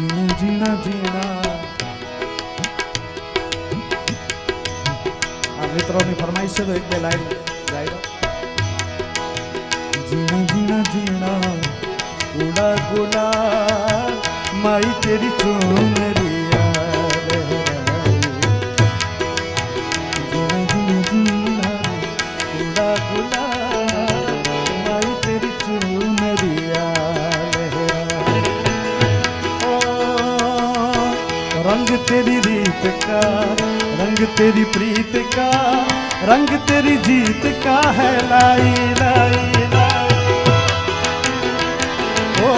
जीना जीना मित्रों की फरमाइश से तो एक दे लाइन गाइडो। जीना जीना जीना उड़ा गुला माई तेरी चुनरिया लहराई। जीना जीना जीना उड़ा गुला माई तेरी चुनरिया लहराई। ओ रंग तेरी रीत का, रंग तेरी प्रीत का, रंग तेरी जीत का है लाई लाई लाई। ओ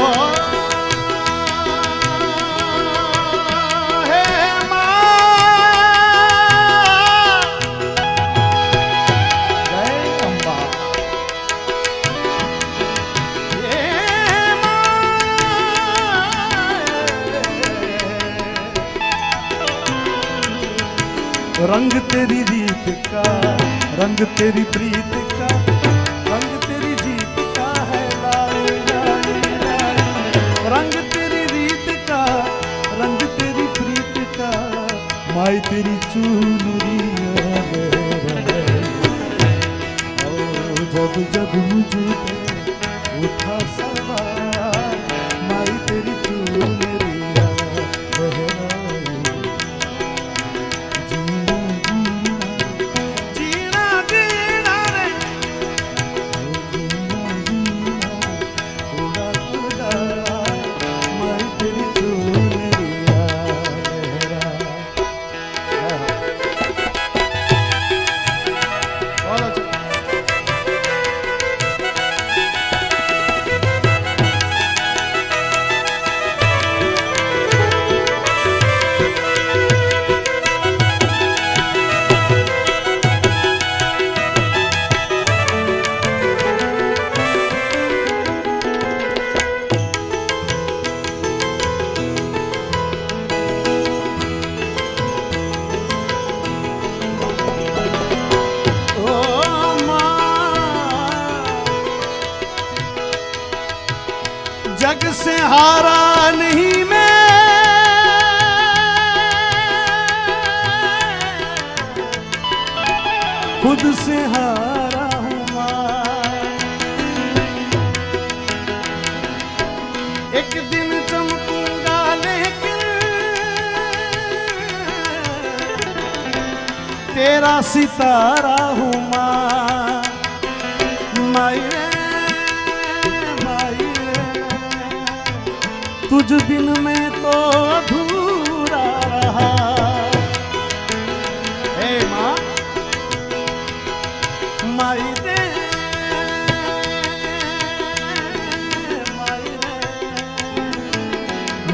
हे माँ जय अम्बा। रंग तेरी रीत का, रंग तेरी प्रीत का, रंग तेरी जीत का है लाई लाई लाई। रंग तेरी रीत का, रंग तेरी प्रीत का, माई तेरी चुनरिया लहराई। ओ जब जब मुझ पे उठा सवार माई तेरी चुनरिया लहराई। जग से हारा नहीं मैं, खुद से हारा हूँ माँ। एक दिन चमकूंगा लेकिन तेरा सितारा हूँ माँ। माई तुझ बिन मैं तो अधूरा रहा। हे माँ माई रे माई रे,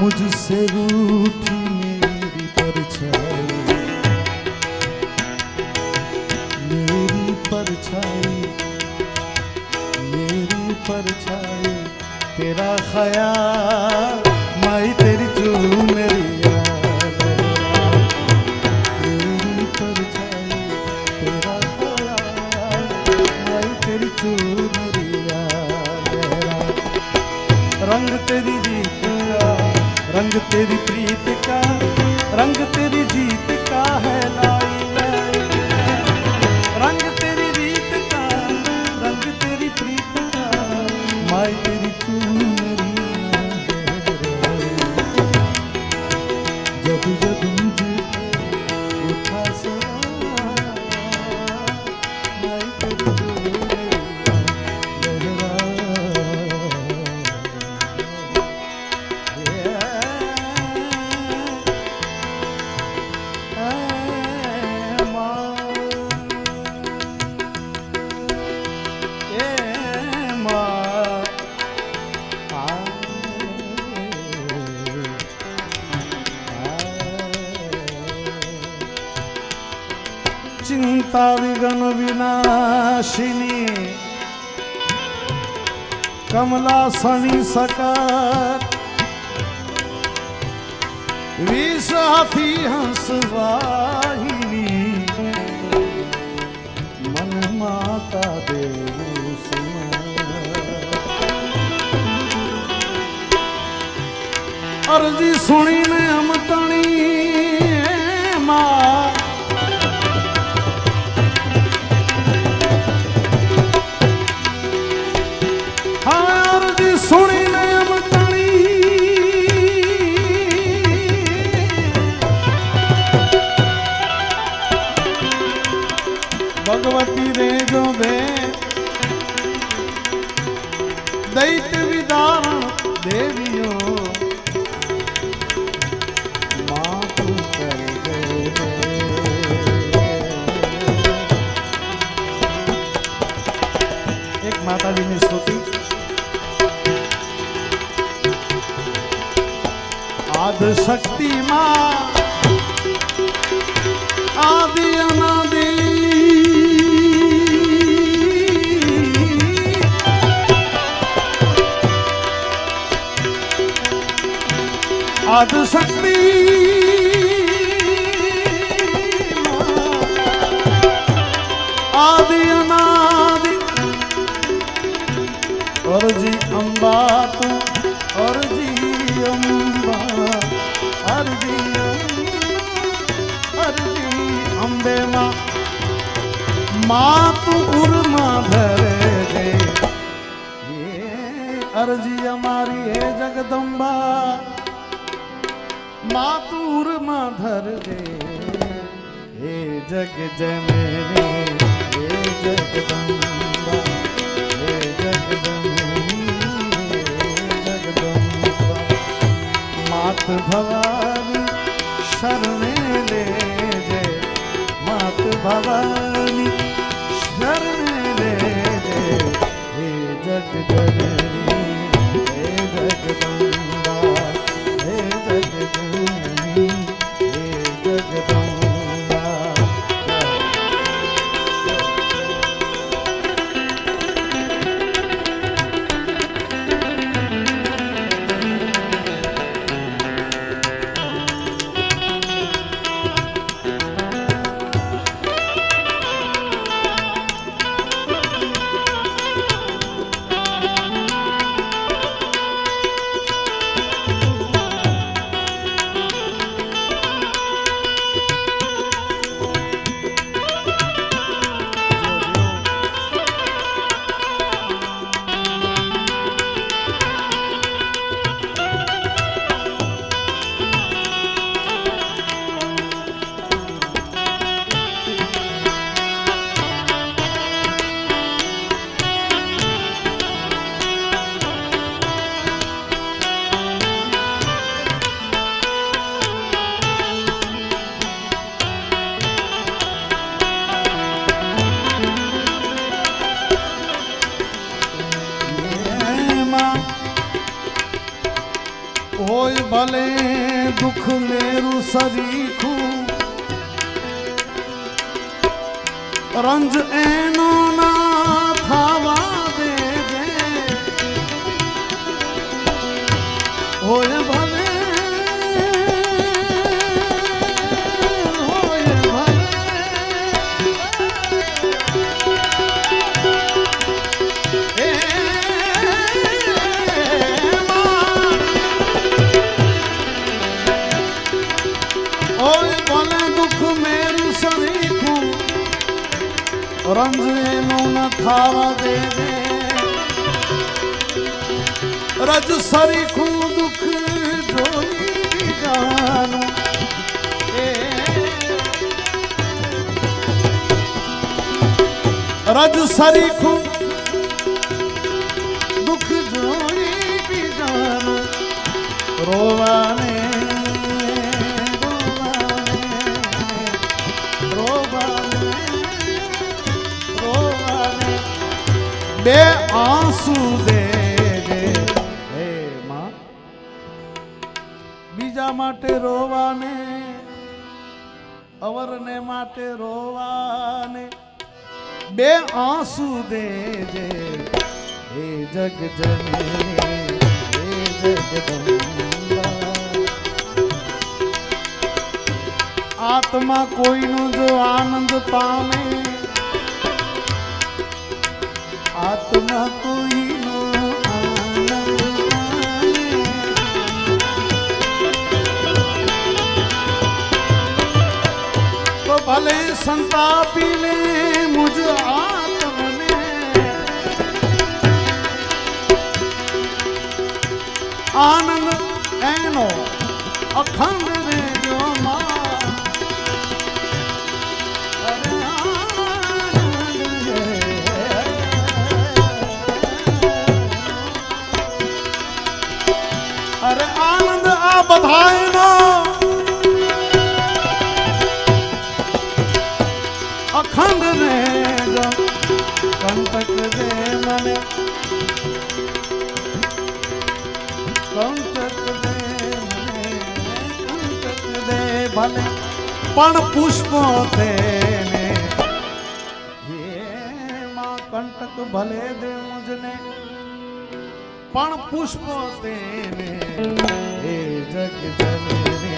मुझसे रूठी मेरी परछाई, मेरी परछाई, मेरी परछाई तेरा ख्याल माई तेरी चुनरिया लहराई। मेरी परछाई तेरा ख्याल माई तेरी चुनरिया लहराई। रंग तेरी रीत का, रंग तेरी प्रीत का, रंग तेरी जीत का है लाई लाई। रंग तेरी रीत का, रंग तेरी प्रीत का, माई तेरी चुनरिया लहराई। जब जब मुझे उठा सवार माई तेरी चुनरिया लहराई। चिंता विघ्न विनाशिनी कमला सनी सकर विष हाथी हंस वाहिनी मन माता देव અરજી સુણીને અમતણી માં હા અરજી સુણીને અમતણી ભગવતી રેજો બે દૈત્ય વિદારણ દેવીઓ માતું કરી દે એક માતાજીની સ્તુતિ આદ શક્તિ માં આદિ અનાદિ આદ શક્તિ આદિ અનાદિ અરજી અંબા તું અરજી અંબા અરજી અંબે માં તું ઉરમાં ધરે દે અરજી અમારી હે જગદંબા માતુર માં ધર દે હે જગ જનની હે જગદંબા હે જગદંબા જગદંબા માત ભવાની શરણે લેજે માત ભવાની શરણે લેજે હે જગ જનની હે જગદંબા હે જગદંબા હે જગદંબા હોય ભલે દુઃખ લેરું સરીખું રંજ એનો ના થાવા દેજે હોય ભલે રંજેનું ન થાવા દેજે રજ સરીખું દુઃખ જોઈ જાનું રજ સરીખું દુઃખ જોઈ જાનું રોવાને બે આંસુ દેજે હે માં બીજા માટે રોવાને અવરને માટે રોવાને બે આંસુ દેજે હે જગ જનની હે જગદંબા આત્મા કોઈનો જો આનંદ પામે આત્મા કોઈનો આનંદ પામે भले संतापी ले मुझ आत्म ने, आनंद एनो अखंड रे जो मां, अरे आनंद अरे आनंद आ बधाए ना अखंड ने जो कंटक दे मने, कंटक दे मने, कंटक दे भले पण पुष्पो तेने, ये मां कंटक भले दे मुझने पण पुष्पो तेने, हे जग जननी हे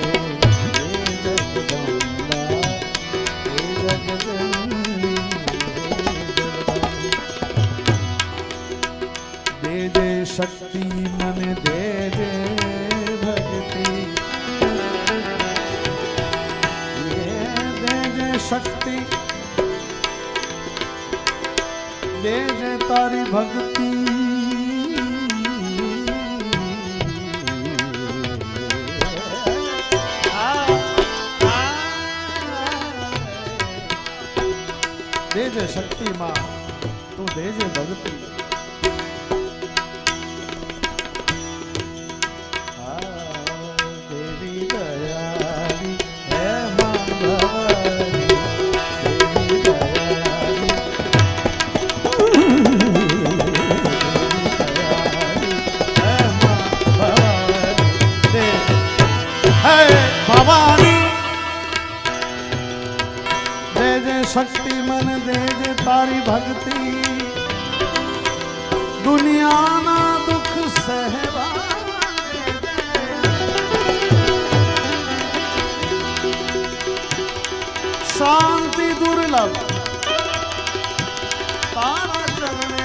जगदम्बा हे जगदम्बी दे दे शक्ति मन दे दे भक्ति, ये दे दे शक्ति दे दे तारी भक्ति, देजे शक्ति मां तू देजे भक्ति, देवी दयाली है मां भवानी, देवी दयाली है मां भवानी, दे है भवानी दे दे शक्ति मन दे दे तारी भक्ति, दुनिया ना दुख सहवा शांति दुर्लभ तारा चलने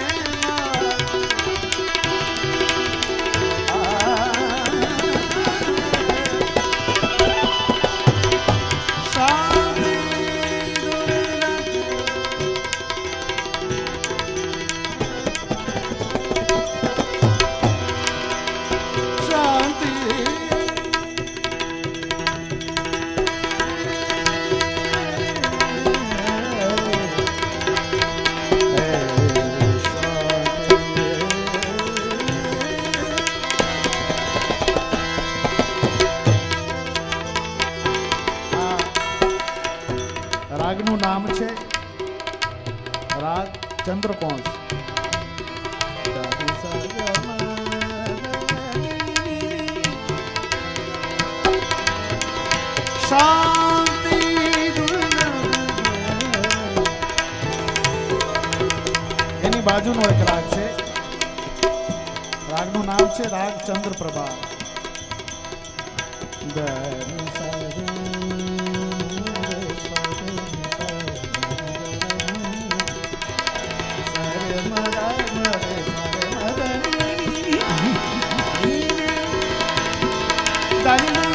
રાગનું નામ છે રાગ ચંદ્રકોશ. શાંતિ એની બાજુનો એક રાગ છે, રાગનું નામ છે રાગ ચંદ્રપ્રભા. Dani